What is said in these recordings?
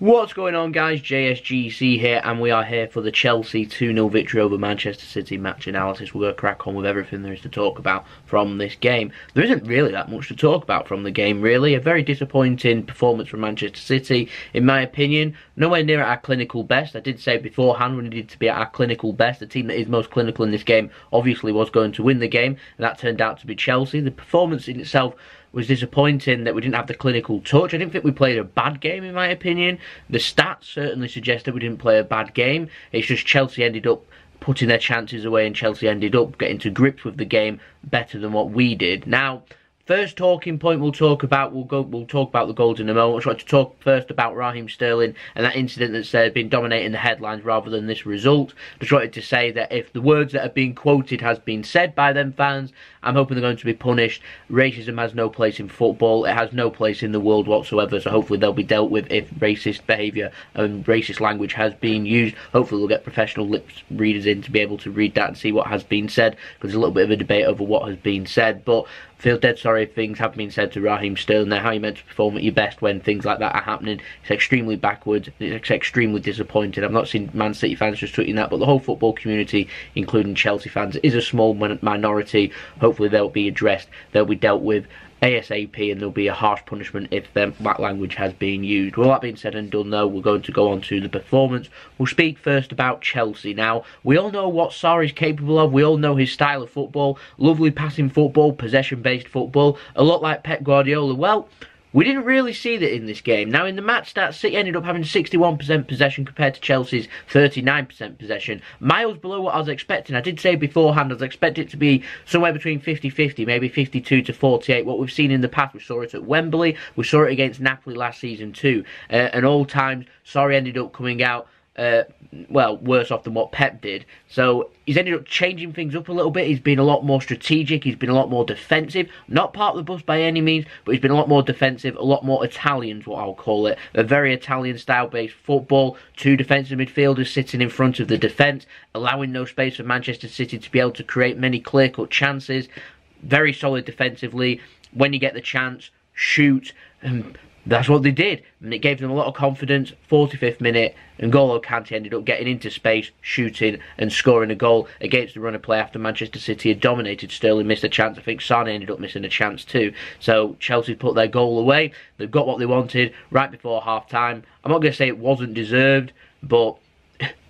What's going on, guys? JSGC here, and we are here for the Chelsea 2-0 victory over Manchester City match analysis. We're going to crack on with everything there is to talk about from this game. There isn't really that much to talk about from the game, really. A very disappointing performance from Manchester City, in my opinion. Nowhere near at our clinical best. I did say beforehand we needed to be at our clinical best. The team that is most clinical in this game obviously was going to win the game, and that turned out to be Chelsea. The performance in itself was disappointing that we didn't have the clinical touch. I didn't think we played a bad game, in my opinion. The stats certainly suggest that we didn't play a bad game. It's just Chelsea ended up putting their chances away, and Chelsea ended up getting to grips with the game better than what we did. Now, first talking point we'll talk about the goals in a moment. I just want to talk first about Raheem Sterling and that incident that's been dominating the headlines rather than this result. Just wanted to say that if the words that have been quoted has been said by them fans, I'm hoping they're going to be punished. Racism has no place in football. It has no place in the world whatsoever, so hopefully they'll be dealt with if racist behaviour and racist language has been used. Hopefully we'll get professional lips readers in to be able to read that and see what has been said, because there's a little bit of a debate over what has been said. But I feel dead sorry if things have been said to Raheem Sterling there. How are you meant to perform at your best when things like that are happening? It's extremely backwards. It's extremely disappointing. I've not seen Man City fans just tweeting that, but the whole football community, including Chelsea fans, is a small minority. Hopefully they'll be addressed, they'll be dealt with ASAP, and there'll be a harsh punishment if that language has been used. Well, that being said and done though, we're going to go on to the performance. We'll speak first about Chelsea. Now, we all know what Sarri is capable of. We all know his style of football. Lovely passing football, possession-based football. A lot like Pep Guardiola. Well, we didn't really see that in this game. Now, in the match stats, City ended up having 61% possession compared to Chelsea's 39% possession. Miles below what I was expecting. I did say beforehand I was expecting it to be somewhere between 50-50, maybe 52-48. What we've seen in the past, we saw it at Wembley, we saw it against Napoli last season too. And all times, Sarri ended up coming out well, worse off than what Pep did. So he's ended up changing things up a little bit. He's been a lot more strategic. He's been a lot more defensive. Not part of the bus by any means, but he's been a lot more defensive, a lot more Italian is what I'll call it. A very Italian style-based football. Two defensive midfielders sitting in front of the defence, allowing no space for Manchester City to be able to create many clear-cut chances. Very solid defensively. When you get the chance, shoot. That's what they did, and it gave them a lot of confidence. 45th minute, and N'Golo Kante ended up getting into space, shooting and scoring a goal against the run of play after Manchester City had dominated. Sterling missed a chance. I think Sane ended up missing a chance too. So Chelsea put their goal away. They've got what they wanted right before half-time. I'm not going to say it wasn't deserved, but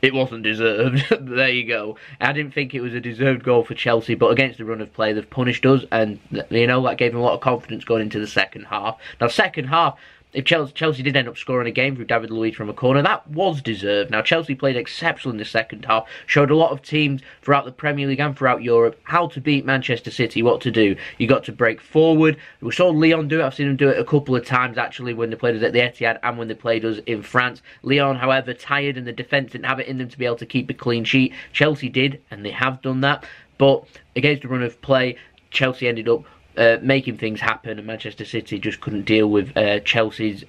it wasn't deserved. There you go. I didn't think it was a deserved goal for Chelsea, but against the run of play, they've punished us, and you know, that gave them a lot of confidence going into the second half. Now, second half, if Chelsea did end up scoring a game through David Luiz from a corner, that was deserved. Now, Chelsea played exceptional in the second half, showed a lot of teams throughout the Premier League and throughout Europe how to beat Manchester City, what to do. You got to break forward. We saw Lyon do it. I've seen them do it a couple of times, actually, when they played us at the Etihad and when they played us in France. Lyon, however, tired, and the defence didn't have it in them to be able to keep a clean sheet. Chelsea did, and they have done that. But against the run of play, Chelsea ended up making things happen, and Manchester City just couldn't deal with Chelsea's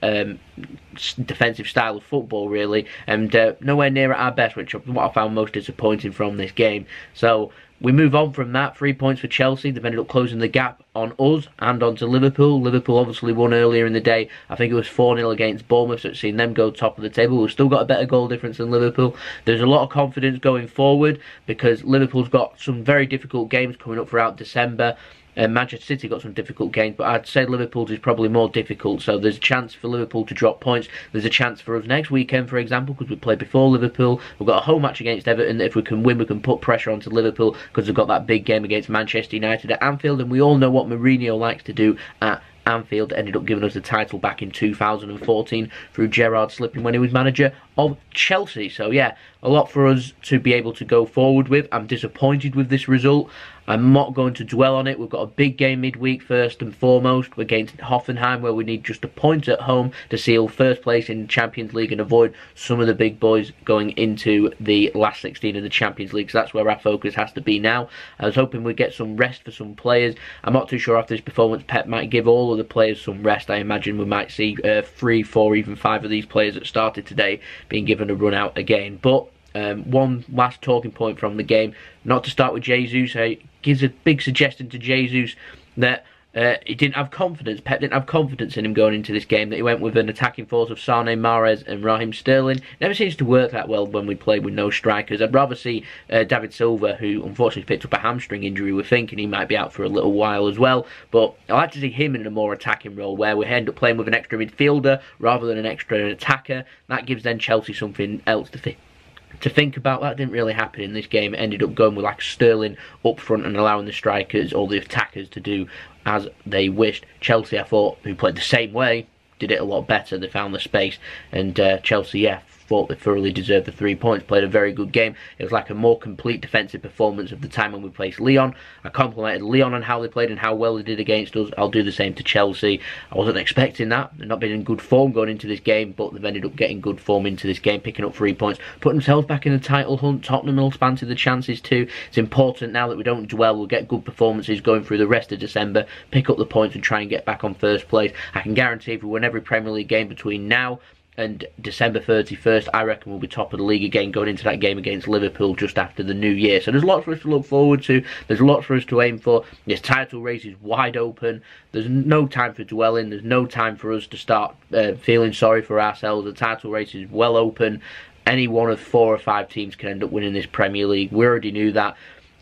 defensive style of football, really, and nowhere near at our best, which is what I found most disappointing from this game. So we move on from that. 3 points for Chelsea. They've ended up closing the gap on us and onto Liverpool. Liverpool obviously won earlier in the day. I think it was 4-0 against Bournemouth, so it's seen them go top of the table. We've still got a better goal difference than Liverpool. There's a lot of confidence going forward because Liverpool's got some very difficult games coming up throughout December. Manchester City got some difficult games, but I'd say Liverpool's is probably more difficult, so there's a chance for Liverpool to drop points. There's a chance for us next weekend, for example, because we play before Liverpool. We've got a home match against Everton. If we can win, we can put pressure onto Liverpool, because we've got that big game against Manchester United at Anfield, and we all know what Mourinho likes to do at Anfield. Ended up giving us the title back in 2014 through Gerrard slipping when he was manager of Chelsea. So yeah, a lot for us to be able to go forward with. I'm disappointed with this result. I'm not going to dwell on it. We've got a big game midweek first and foremost against Hoffenheim, where we need just a point at home to seal first place in the Champions League and avoid some of the big boys going into the last 16 of the Champions League. So that's where our focus has to be now. I was hoping we'd get some rest for some players. I'm not too sure after this performance Pep might give all of the players some rest. I imagine we might see 3, 4, even 5 of these players that started today being given a run out again. But one last talking point from the game, not to start with Jesus. Gives a big suggestion to Jesus that He didn't have confidence. Pep didn't have confidence in him going into this game. That he went with an attacking force of Sane, Mahrez, and Raheem Sterling. Never seems to work that well when we play with no strikers. I'd rather see David Silva, who unfortunately picked up a hamstring injury. We're thinking he might be out for a little while as well. But I like to see him in a more attacking role, where we end up playing with an extra midfielder rather than an extra attacker. That gives then Chelsea something else to think about. That didn't really happen in this game. It ended up going with like Sterling up front and allowing the strikers or the attackers to do as they wished. Chelsea, I thought, who played the same way, did it a lot better. They found the space, and Chelsea, yeah, thought they thoroughly deserved the 3 points. Played a very good game. It was like a more complete defensive performance of the time when we faced Lyon. I complimented Lyon on how they played and how well they did against us. I'll do the same to Chelsea. I wasn't expecting that. They've not been in good form going into this game, but they've ended up getting good form into this game, picking up 3 points, putting themselves back in the title hunt. Tottenham will fancy the chances too. It's important now that we don't dwell. We'll get good performances going through the rest of December, pick up the points and try and get back on first place. I can guarantee if we win every Premier League game between now and December 31st, I reckon we'll be top of the league again going into that game against Liverpool just after the new year. So there's lots for us to look forward to. There's lots for us to aim for. This title race is wide open. There's no time for dwelling. There's no time for us to start feeling sorry for ourselves. The title race is well open. Any one of 4 or 5 teams can end up winning this Premier League. We already knew that.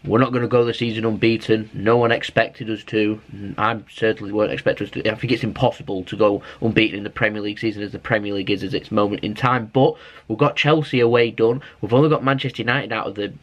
We're not going to go the season unbeaten. No one expected us to. I certainly weren't expecting us to. I think it's impossible to go unbeaten in the Premier League season as the Premier League is at its moment in time. But we've got Chelsea away done. We've only got Manchester United out of the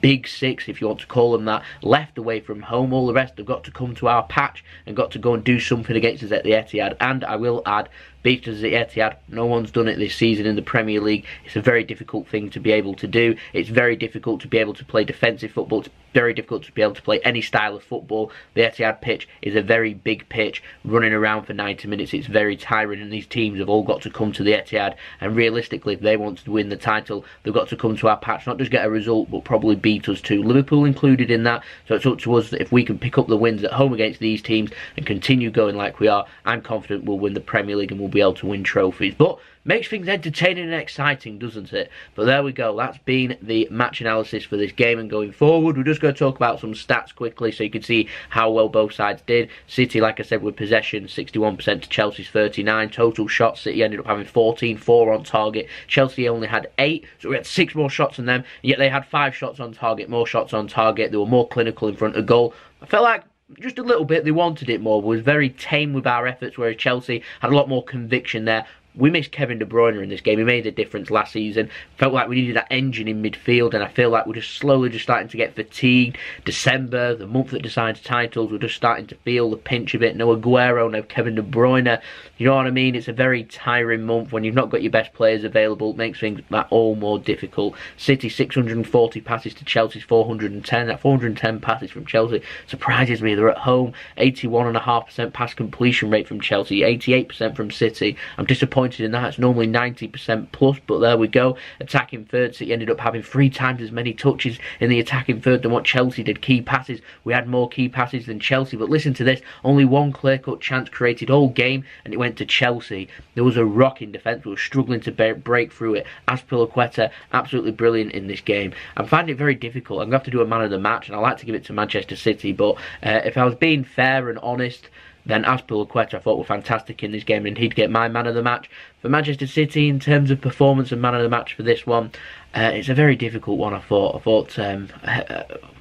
Big Six, if you want to call them that, left away from home. All the rest have got to come to our patch and got to go and do something against us at the Etihad. And I will add, beat us at the Etihad. No one's done it this season in the Premier League. It's a very difficult thing to be able to do. It's very difficult to be able to play defensive football. It's very difficult to be able to play any style of football. The Etihad pitch is a very big pitch. Running around for 90 minutes, it's very tiring, and these teams have all got to come to the Etihad. And realistically, if they want to win the title, they've got to come to our patch, not just get a result, but probably beat us too. Liverpool included in that. So it's up to us that if we can pick up the wins at home against these teams and continue going like we are, I'm confident we'll win the Premier League and we'll be able to win trophies. But makes things entertaining and exciting, doesn't it? But there we go. That's been the match analysis for this game. And going forward, we're just going to talk about some stats quickly so you can see how well both sides did. City, like I said, with possession, 61% to Chelsea's 39. Total shots, City ended up having 14, 4 on target. Chelsea only had 8, so we had 6 more shots than them. Yet they had 5 shots on target, more shots on target. They were more clinical in front of goal. I felt like just a little bit they wanted it more. We was very tame with our efforts, whereas Chelsea had a lot more conviction there. We missed Kevin De Bruyne in this game. He made a difference last season. Felt like we needed that engine in midfield, and I feel like we're just slowly starting to get fatigued. December, the month that decides titles, we're just starting to feel the pinch of it. No Aguero, no Kevin De Bruyne. You know what I mean? It's a very tiring month when you've not got your best players available. It makes things that all more difficult. City, 640 passes to Chelsea's 410. That 410 passes from Chelsea surprises me. They're at home. 81.5% pass completion rate from Chelsea. 88% from City. I'm disappointed in that. It's normally 90% plus, but there we go. Attacking third, City ended up having 3 times as many touches in the attacking third than what Chelsea did. Key passes, we had more key passes than Chelsea, but listen to this, only 1 clear-cut chance created all game, and it went to Chelsea. There was a rock in defence. We were struggling to break through it. Azpilicueta, absolutely brilliant in this game. I'm finding it very difficult. I'm going to have to do a man of the match, and I like to give it to Manchester City, but if I was being fair and honest, then Azpilicueta I thought were fantastic in this game, and he'd get my man of the match. For Manchester City, in terms of performance and man of the match for this one, it's a very difficult one, I thought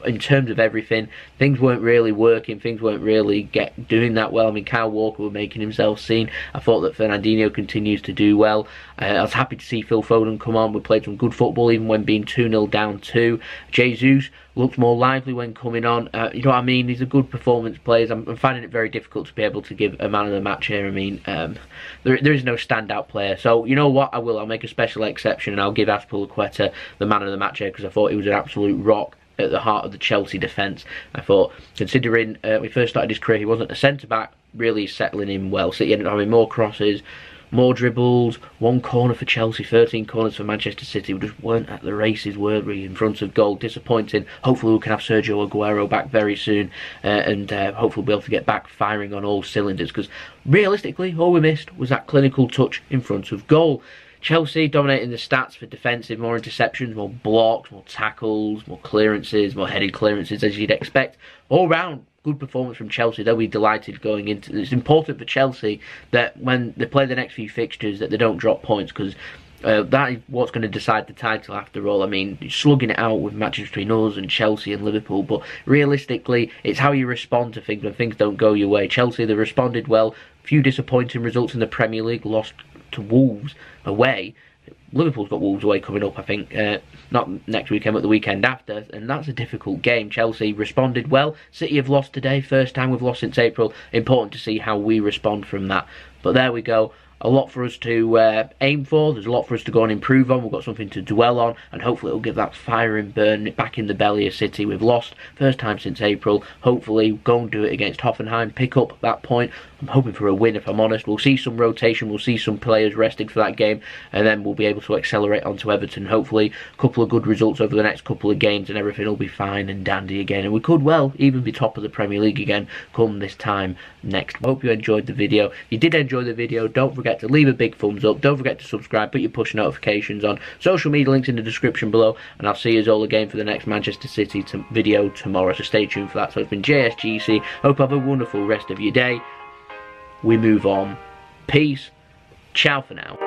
in terms of everything, things weren't really working, things weren't really doing that well. I mean, Kyle Walker was making himself seen. I thought that Fernandinho continues to do well. I was happy to see Phil Foden come on. We played some good football even when being 2-0 down 2. Jesus looked more lively when coming on. You know what I mean? These are good performance players. I'm finding it very difficult to be able to give a man of the match here. I mean, there is no standout player. So, you know what? I'll make a special exception, and I'll give Azpilicueta the man of the match here, because I thought he was an absolute rock at the heart of the Chelsea defence. I thought, considering when he first started his career, he wasn't a centre-back, really settling in well. So he ended up having more crosses, more dribbles, 1 corner for Chelsea, 13 corners for Manchester City. We just weren't at the races, were we, in front of goal. Disappointing. Hopefully we can have Sergio Aguero back very soon, and hopefully we'll be able to get back firing on all cylinders, because realistically all we missed was that clinical touch in front of goal. Chelsea dominating the stats for defensive, more interceptions, more blocks, more tackles, more clearances, more headed clearances, as you'd expect. All round, good performance from Chelsea, they'll be delighted going into. It's important for Chelsea that when they play the next few fixtures that they don't drop points, because that is what's going to decide the title after all. I mean, slugging it out with matches between us and Chelsea and Liverpool, but realistically, it's how you respond to things when things don't go your way. Chelsea, they responded well. Few disappointing results in the Premier League, lost to Wolves away. Liverpool's got Wolves away coming up, I think, not next weekend but the weekend after, and that's a difficult game. Chelsea responded well. City have lost today, first time we've lost since April. Important to see how we respond from that. But there we go. A lot for us to aim for. There's a lot for us to go and improve on. We've got something to dwell on, and hopefully it'll give that fire and burn back in the belly of City. We've lost first time since April. Hopefully go and do it against Hoffenheim, pick up that point. I'm hoping for a win, if I'm honest. We'll see some rotation, we'll see some players rested for that game, and then we'll be able to accelerate onto Everton. Hopefully a couple of good results over the next couple of games and everything will be fine and dandy again, and we could well even be top of the Premier League again come this time next. I hope you enjoyed the video. If you did enjoy the video, don't forget to leave a big thumbs up, don't forget to subscribe, put your push notifications on, social media links in the description below, and I'll see you all again for the next Manchester City video tomorrow, so stay tuned for that. So it's been JSGC, hope you have a wonderful rest of your day. We move on. Peace. Ciao for now.